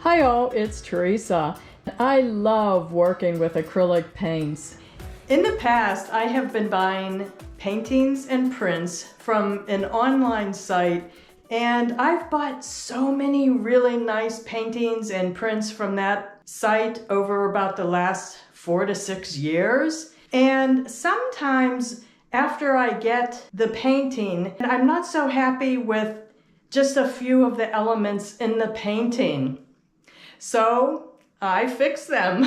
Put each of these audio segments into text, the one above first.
Hi all, it's Teresa. I love working with acrylic paints. In the past, I have been buying paintings and prints from an online site, and I've bought so many really nice paintings and prints from that site over about the last 4 to 6 years. And sometimes after I get the painting, I'm not so happy with just a few of the elements in the painting. So I fix them.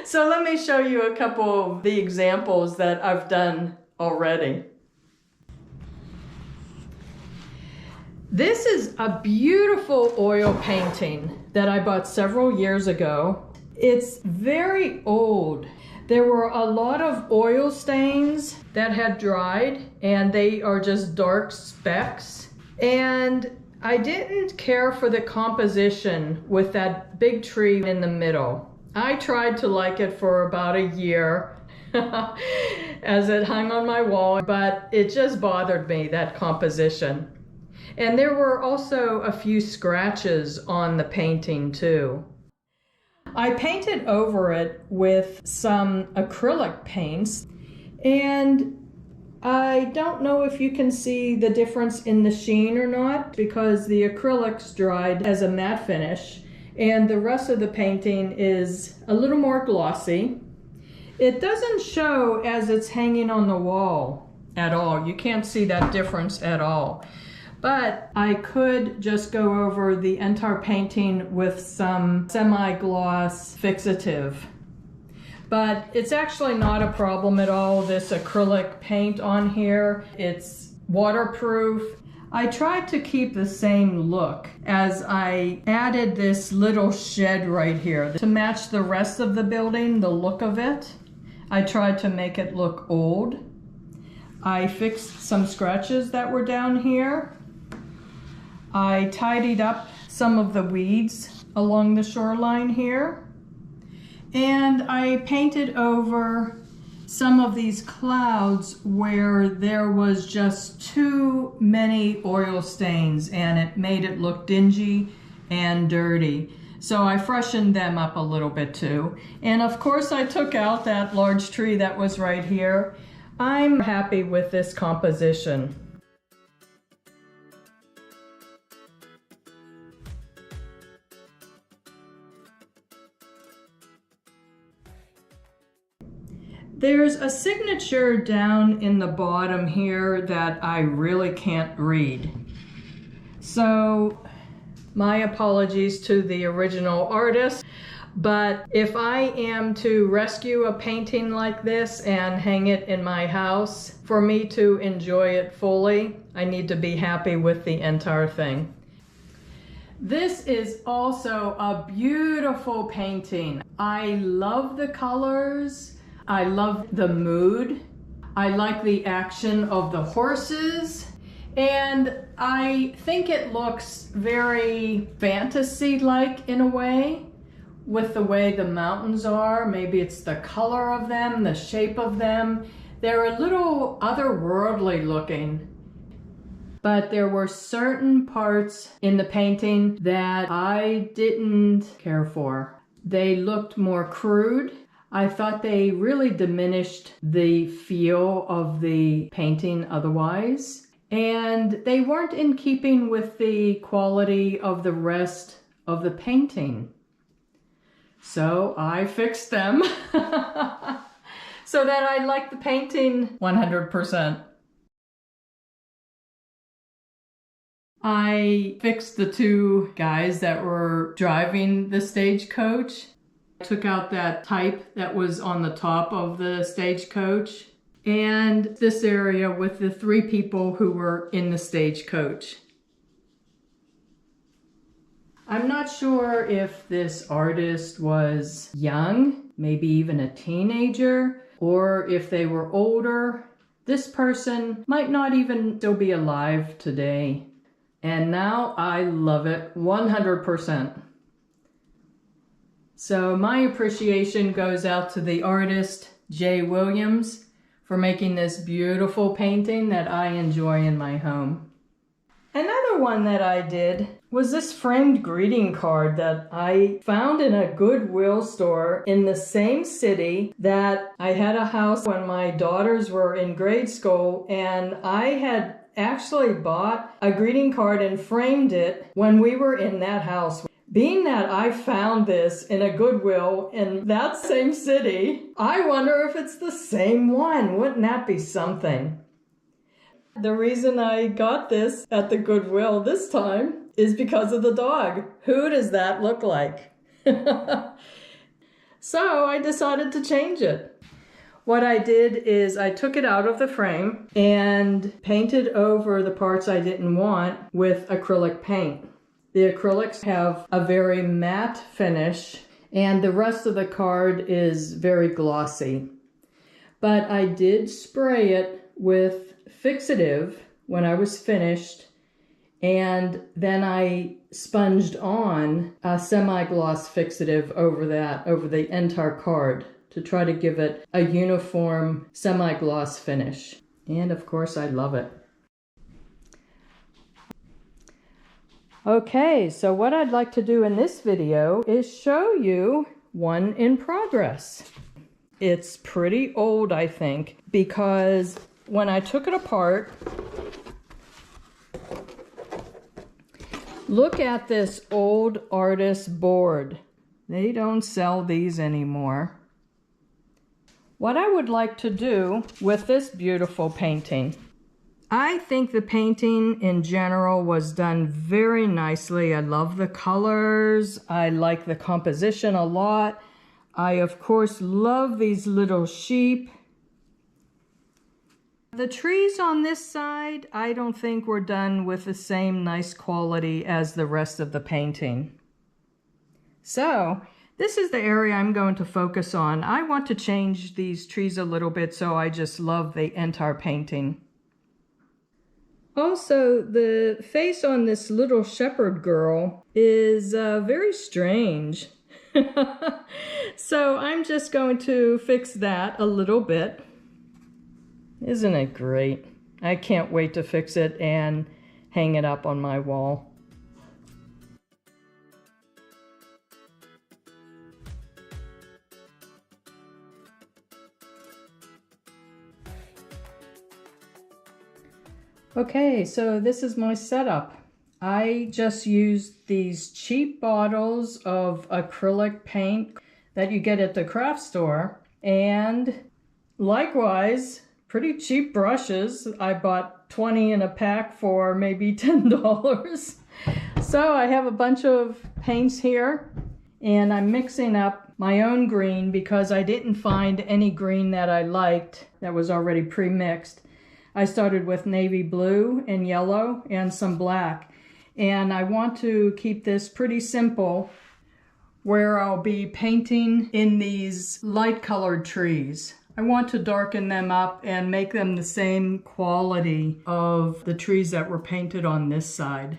So let me show you a couple of the examples that I've done already. This is a beautiful oil painting that I bought several years ago. It's very old. There were a lot of oil stains that had dried, and they are just dark specks. And I didn't care for the composition with that big tree in the middle. I tried to like it for about a year as it hung on my wall, but it just bothered me, that composition. And there were also a few scratches on the painting too. I painted over it with some acrylic paints, and I don't know if you can see the difference in the sheen or not, because the acrylics dried as a matte finish and the rest of the painting is a little more glossy. It doesn't show as it's hanging on the wall at all. You can't see that difference at all. But I could just go over the entire painting with some semi-gloss fixative. But it's actually not a problem at all, this acrylic paint on here. It's waterproof. I tried to keep the same look as I added this little shed right here to match the rest of the building, the look of it. I tried to make it look old. I fixed some scratches that were down here. I tidied up some of the weeds along the shoreline here. And I painted over some of these clouds where there was just too many oil stains and it made it look dingy and dirty. So I freshened them up a little bit too. And of course I took out that large tree that was right here. I'm happy with this composition. There's a signature down in the bottom here that I really can't read. So my apologies to the original artist, but if I am to rescue a painting like this and hang it in my house, for me to enjoy it fully, I need to be happy with the entire thing. This is also a beautiful painting. I love the colors. I love the mood. I like the action of the horses. And I think it looks very fantasy-like in a way, with the way the mountains are. Maybe it's the color of them, the shape of them. They're a little otherworldly looking. But there were certain parts in the painting that I didn't care for. They looked more crude. I thought they really diminished the feel of the painting otherwise, and they weren't in keeping with the quality of the rest of the painting. So I fixed them so that I like the painting 100%. I fixed the two guys that were driving the stagecoach. Took out that type that was on the top of the stagecoach, and this area with the 3 people who were in the stagecoach. I'm not sure if this artist was young, maybe even a teenager, or if they were older. This person might not even still be alive today. And now I love it 100%. So my appreciation goes out to the artist, Jay Williams, for making this beautiful painting that I enjoy in my home. Another other one that I did was this framed greeting card that I found in a Goodwill store in the same city that I had a house when my daughters were in grade school, and I had actually bought a greeting card and framed it when we were in that house. Being that I found this in a Goodwill in that same city, I wonder if it's the same one. Wouldn't that be something? The reason I got this at the Goodwill this time is because of the dog. Who does that look like? So I decided to change it. What I did is I took it out of the frame and painted over the parts I didn't want with acrylic paint. The acrylics have a very matte finish and the rest of the card is very glossy. But I did spray it with fixative when I was finished, and then I sponged on a semi-gloss fixative over the entire card to try to give it a uniform semi-gloss finish. And of course I love it. Okay, so what I'd like to do in this video is show you one in progress. It's pretty old, I think, because when I took it apart, look at this old artist board. They don't sell these anymore. What I would like to do with this beautiful painting, I think the painting in general was done very nicely. I love the colors. I like the composition a lot. I, of course, love these little sheep. The trees on this side, I don't think were done with the same nice quality as the rest of the painting. So, this is the area I'm going to focus on. I want to change these trees a little bit, so I just love the entire painting. Also, the face on this little shepherd girl is very strange. So I'm just going to fix that a little bit. Isn't it great? I can't wait to fix it and hang it up on my wall. Okay, so this is my setup. I just used these cheap bottles of acrylic paint that you get at the craft store, and likewise pretty cheap brushes. I bought 20 in a pack for maybe $10. So I have a bunch of paints here, and I'm mixing up my own green because I didn't find any green that I liked that was already pre-mixed. I started with navy blue and yellow and some black, and I want to keep this pretty simple where I'll be painting in these light colored trees. I want to darken them up and make them the same quality of the trees that were painted on this side.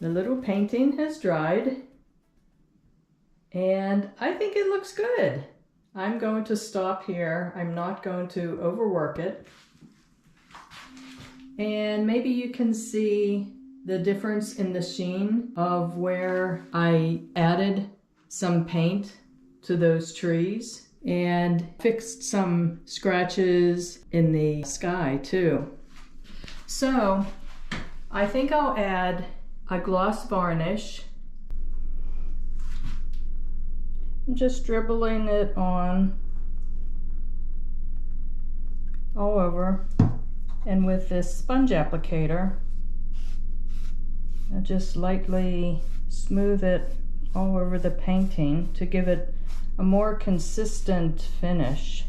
The little painting has dried, and I think it looks good. I'm going to stop here. I'm not going to overwork it. And maybe you can see the difference in the sheen of where I added some paint to those trees and fixed some scratches in the sky too. So I think I'll add a gloss varnish. I'm just dribbling it on all over, and with this sponge applicator I just lightly smooth it all over the painting to give it a more consistent finish.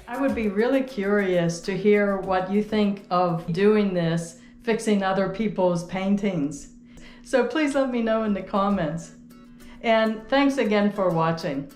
I would be really curious to hear what you think of doing this, fixing other people's paintings. So please let me know in the comments. And thanks again for watching.